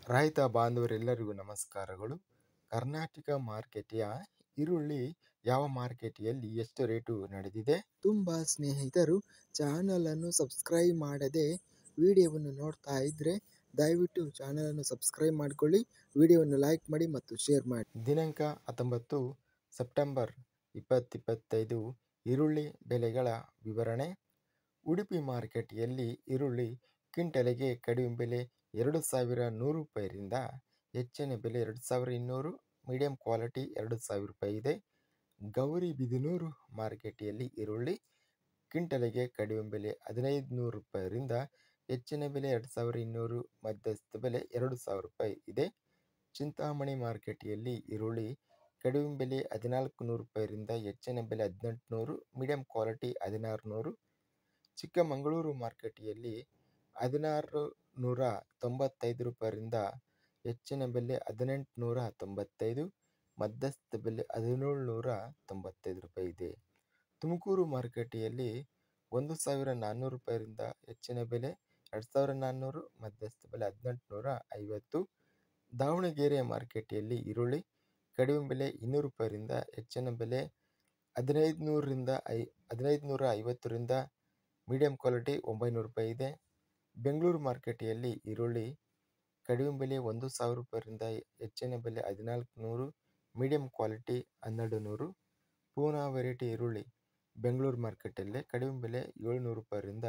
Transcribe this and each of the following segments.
ರೈತ ಬಾಂಧವರೆಲ್ಲರಿಗೂ ನಮಸ್ಕಾರಗಳು. ಕರ್ನಾಟಕ ಮಾರ್ಕೆಟಿಯ ಈರುಳ್ಳಿ ಯಾವ ಮಾರ್ಕೆಟಿಯಲ್ಲಿ ಎಷ್ಟು ರೇಟು ನಡೆದಿದೆ? ತುಂಬ ಸ್ನೇಹಿತರು ಚಾನಲನ್ನು ಸಬ್ಸ್ಕ್ರೈಬ್ ಮಾಡದೆ ವಿಡಿಯೋವನ್ನು ನೋಡ್ತಾ ಇದ್ದರೆ ದಯವಿಟ್ಟು ಚಾನಲನ್ನು ಸಬ್ಸ್ಕ್ರೈಬ್ ಮಾಡಿಕೊಳ್ಳಿ, ವಿಡಿಯೋವನ್ನು ಲೈಕ್ ಮಾಡಿ ಮತ್ತು ಶೇರ್ ಮಾಡಿ. ದಿನಾಂಕ 19 ಸೆಪ್ಟೆಂಬರ್ 2025 ಈರುಳ್ಳಿ ಬೆಲೆಗಳ ವಿವರಣೆ. ಉಡುಪಿ ಮಾರ್ಕೆಟಿಯಲ್ಲಿ ಈರುಳ್ಳಿ ಕ್ವಿಂಟಲಿಗೆ ಕಡಿಮೆ ಬೆಲೆ 2100 ರೂಪಾಯಿರಿಂದ ಹೆಚ್ಚಿನ ಬೆಲೆ 2200, ಮೀಡಿಯಂ ಕ್ವಾಲಿಟಿ 2000 ರೂಪಾಯಿ ಇದೆ. ಗೌರಿಬಿದನೂರು ಮಾರ್ಕೆಟಿಯಲ್ಲಿ ಈರುಳ್ಳಿ ಕ್ವಿಂಟಲಿಗೆ ಕಡಿಮೆ ಬೆಲೆ 1500 ರೂಪಾಯಿರಿಂದ ಹೆಚ್ಚಿನ ಬೆಲೆ 2200, ಮಧ್ಯಸ್ಥ ಬೆಲೆ 2000 ರೂಪಾಯಿ ಇದೆ. ಚಿಂತಾಮಣಿ ಮಾರ್ಕೆಟಿಯಲ್ಲಿ ಈರುಳ್ಳಿ ಕಡಿಮೆ ಬೆಲೆ 1400 ರೂಪಾಯಿರಿಂದ ಹೆಚ್ಚಿನ ಬೆಲೆ 1800, ಮೀಡಿಯಂ ಕ್ವಾಲಿಟಿ 1600. ಚಿಕ್ಕಮಗಳೂರು ಮಾರ್ಕೆಟಿಯಲ್ಲಿ 1695 ರೂಪಾಯಿರಿಂದ ಹೆಚ್ಚಿನ ಬೆಲೆ 1895, ಮಧ್ಯಸ್ಥ ಬೆಲೆ 1795 ರೂಪಾಯಿ ಇದೆ. ತುಮಕೂರು ಮಾರ್ಕೆಟಿಯಲ್ಲಿ 1400 ರೂಪಾಯಿರಿಂದ ಹೆಚ್ಚಿನ ಬೆಲೆ 2400, ಮಧ್ಯಸ್ಥ ಬೆಲೆ 1850. ದಾವಣಗೆರೆ ಮಾರ್ಕೆಟಿಯಲ್ಲಿ ಈರುಳ್ಳಿ ಕಡಿಮೆ ಬೆಲೆ 200 ರೂಪಾಯಿರಿಂದ ಹೆಚ್ಚಿನ ಬೆಲೆ 1550ರಿಂದ ಮೀಡಿಯಂ ಕ್ವಾಲಿಟಿ 900 ರೂಪಾಯಿ ಇದೆ. ಬೆಂಗಳೂರು ಮಾರ್ಕೆಟಿಯಲ್ಲಿ ಈರುಳ್ಳಿ ಕಡಿಮೆ ಬೆಲೆ 1000 ರೂಪಾಯಿರಿಂದ ಹೆಚ್ಚಿನ ಬೆಲೆ 1400, ಮೀಡಿಯಂ ಕ್ವಾಲಿಟಿ 1200. ಪೂನಾ ವೆರೈಟಿ ಈರುಳ್ಳಿ ಬೆಂಗಳೂರು ಮಾರ್ಕೆಟಲ್ಲಿ ಕಡಿಮೆ ಬೆಲೆ 700 ರೂಪಾಯಿರಿಂದ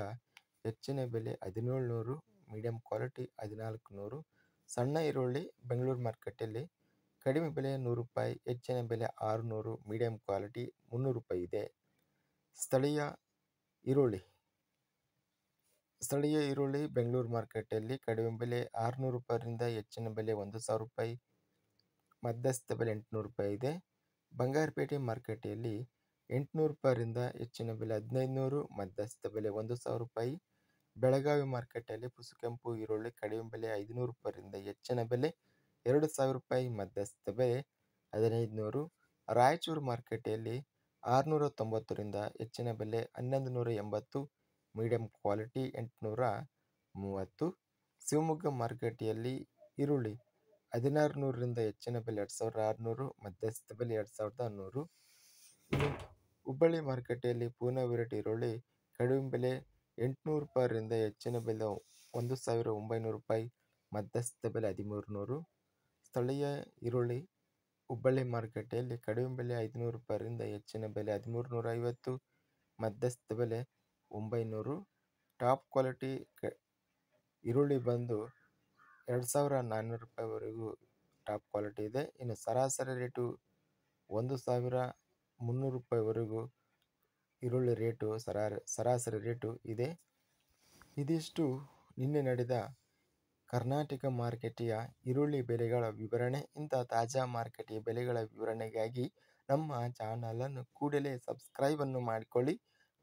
ಹೆಚ್ಚಿನ ಬೆಲೆ 1700, ಮೀಡಿಯಂ ಕ್ವಾಲಿಟಿ 1400. ಸಣ್ಣ ಈರುಳ್ಳಿ ಬೆಂಗಳೂರು ಮಾರ್ಕೆಟಲ್ಲಿ ಕಡಿಮೆ ಬೆಲೆ 100 ರೂಪಾಯಿ, ಹೆಚ್ಚಿನ ಬೆಲೆ 600, ಮೀಡಿಯಂ ಕ್ವಾಲಿಟಿ 300 ರೂಪಾಯಿ ಇದೆ. ಸ್ಥಳೀಯ ಈರುಳ್ಳಿ ಬೆಂಗಳೂರು ಮಾರ್ಕೆಟಲ್ಲಿ ಕಡಿಮೆ ಬೆಲೆ 600 ರೂಪಾಯಿರಿಂದ ಹೆಚ್ಚಿನ ಬೆಲೆ 1000 ರೂಪಾಯಿ, ಮಧ್ಯಸ್ಥ ಬೆಲೆ 800 ರೂಪಾಯಿ ಇದೆ. ಬಂಗಾರಪೇಟೆ ಮಾರ್ಕೆಟಲ್ಲಿ 800 ರೂಪಾಯಿರಿಂದ ಹೆಚ್ಚಿನ ಬೆಲೆ 1500, ಮಧ್ಯಸ್ಥ ಬೆಲೆ 1000 ರೂಪಾಯಿ. ಬೆಳಗಾವಿ ಮಾರ್ಕೆಟಲ್ಲಿ ಪುಸುಕೆಂಪು ಈರುಳ್ಳಿ ಕಡಿಮೆ ಬೆಲೆ 500 ರೂಪಾಯಿರಿಂದ ಹೆಚ್ಚಿನ ಬೆಲೆ 2000 ರೂಪಾಯಿ, ಮಧ್ಯಸ್ಥ ಬೆಲೆ 1500. ರಾಯಚೂರು ಮಾರ್ಕೆಟಲ್ಲಿ 690ರಿಂದ ಹೆಚ್ಚಿನ ಬೆಲೆ 1180, ಮೀಡಿಯಂ ಕ್ವಾಲಿಟಿ 830. ಶಿವಮೊಗ್ಗ ಮಾರ್ಕೆಟಿಯಲ್ಲಿ ಈರುಳ್ಳಿ 1600ರಿಂದ ಹೆಚ್ಚಿನ ಬೆಲೆ 2600, ಮಧ್ಯಸ್ಥ ಬೆಲೆ 2100. ಹುಬ್ಬಳ್ಳಿ ಮಾರ್ಕೆಟಿಯಲ್ಲಿ ಪೂನಾ ವೆರೈಟಿ ಈರುಳ್ಳಿ ಕಡಿಮೆ ಬೆಲೆ 800 ರೂಪಾಯಿರಿಂದ ಹೆಚ್ಚಿನ ಬೆಲೆ 1900 ರೂಪಾಯಿ, ಮಧ್ಯಸ್ಥ ಬೆಲೆ 1300. ಸ್ಥಳೀಯ ಈರುಳ್ಳಿ ಹುಬ್ಬಳ್ಳಿ ಮಾರ್ಕೆಟಲ್ಲಿ ಕಡಿಮೆ ಬೆಲೆ 500 ರೂಪಾಯಿರಿಂದ ಹೆಚ್ಚಿನ ಬೆಲೆ 1350, ಮಧ್ಯಸ್ಥ ಬೆಲೆ 900. ಟಾಪ್ ಕ್ವಾಲಿಟಿ ಈರುಳ್ಳಿ ಬಂದು 2400 ರೂಪಾಯಿವರೆಗೂ ಟಾಪ್ ಕ್ವಾಲಿಟಿ ಇದೆ. ಇನ್ನು ಸರಾಸರಿ ರೇಟು 1300 ರೂಪಾಯಿವರೆಗೂ ಈರುಳ್ಳಿ ರೇಟು ಸರಾಸರಿ ರೇಟು ಇದೆ. ಇದಿಷ್ಟು ನಿನ್ನೆ ನಡೆದ ಕರ್ನಾಟಕ ಮಾರ್ಕೆಟಿಯ ಈರುಳ್ಳಿ ಬೆಲೆಗಳ ವಿವರಣೆ. ಇಂಥ ತಾಜಾ ಮಾರ್ಕೆಟಿಯ ಬೆಲೆಗಳ ವಿವರಣೆಗಾಗಿ ನಮ್ಮ ಚಾನಲನ್ನು ಕೂಡಲೇ ಸಬ್ಸ್ಕ್ರೈಬನ್ನು ಮಾಡಿಕೊಳ್ಳಿ,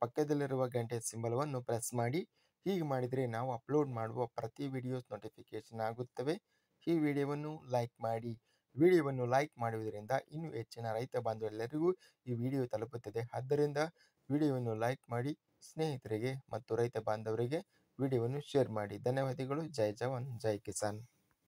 ಪಕ್ಕದಲ್ಲಿರುವ ಗಂಟೆ ಸಿಂಬಲವನ್ನು ಪ್ರೆಸ್ ಮಾಡಿ. ಹೀಗೆ ಮಾಡಿದರೆ ನಾವು ಅಪ್ಲೋಡ್ ಮಾಡುವ ಪ್ರತಿ ವಿಡಿಯೋಸ್ ನೋಟಿಫಿಕೇಷನ್ ಆಗುತ್ತವೆ. ಈ ವಿಡಿಯೋವನ್ನು ಲೈಕ್ ಮಾಡಿ. ವಿಡಿಯೋವನ್ನು ಲೈಕ್ ಮಾಡುವುದರಿಂದ ಇನ್ನೂ ಹೆಚ್ಚಿನ ರೈತ ಬಾಂಧವರೆಲ್ಲರಿಗೂ ಈ ವಿಡಿಯೋ ತಲುಪುತ್ತದೆ. ಆದ್ದರಿಂದ ವಿಡಿಯೋವನ್ನು ಲೈಕ್ ಮಾಡಿ, ಸ್ನೇಹಿತರಿಗೆ ಮತ್ತು ರೈತ ಬಾಂಧವರಿಗೆ ವಿಡಿಯೋವನ್ನು ಶೇರ್ ಮಾಡಿ. ಧನ್ಯವಾದಗಳು. ಜೈ ಜವಾನ್, ಜೈ ಕಿಸಾನ್.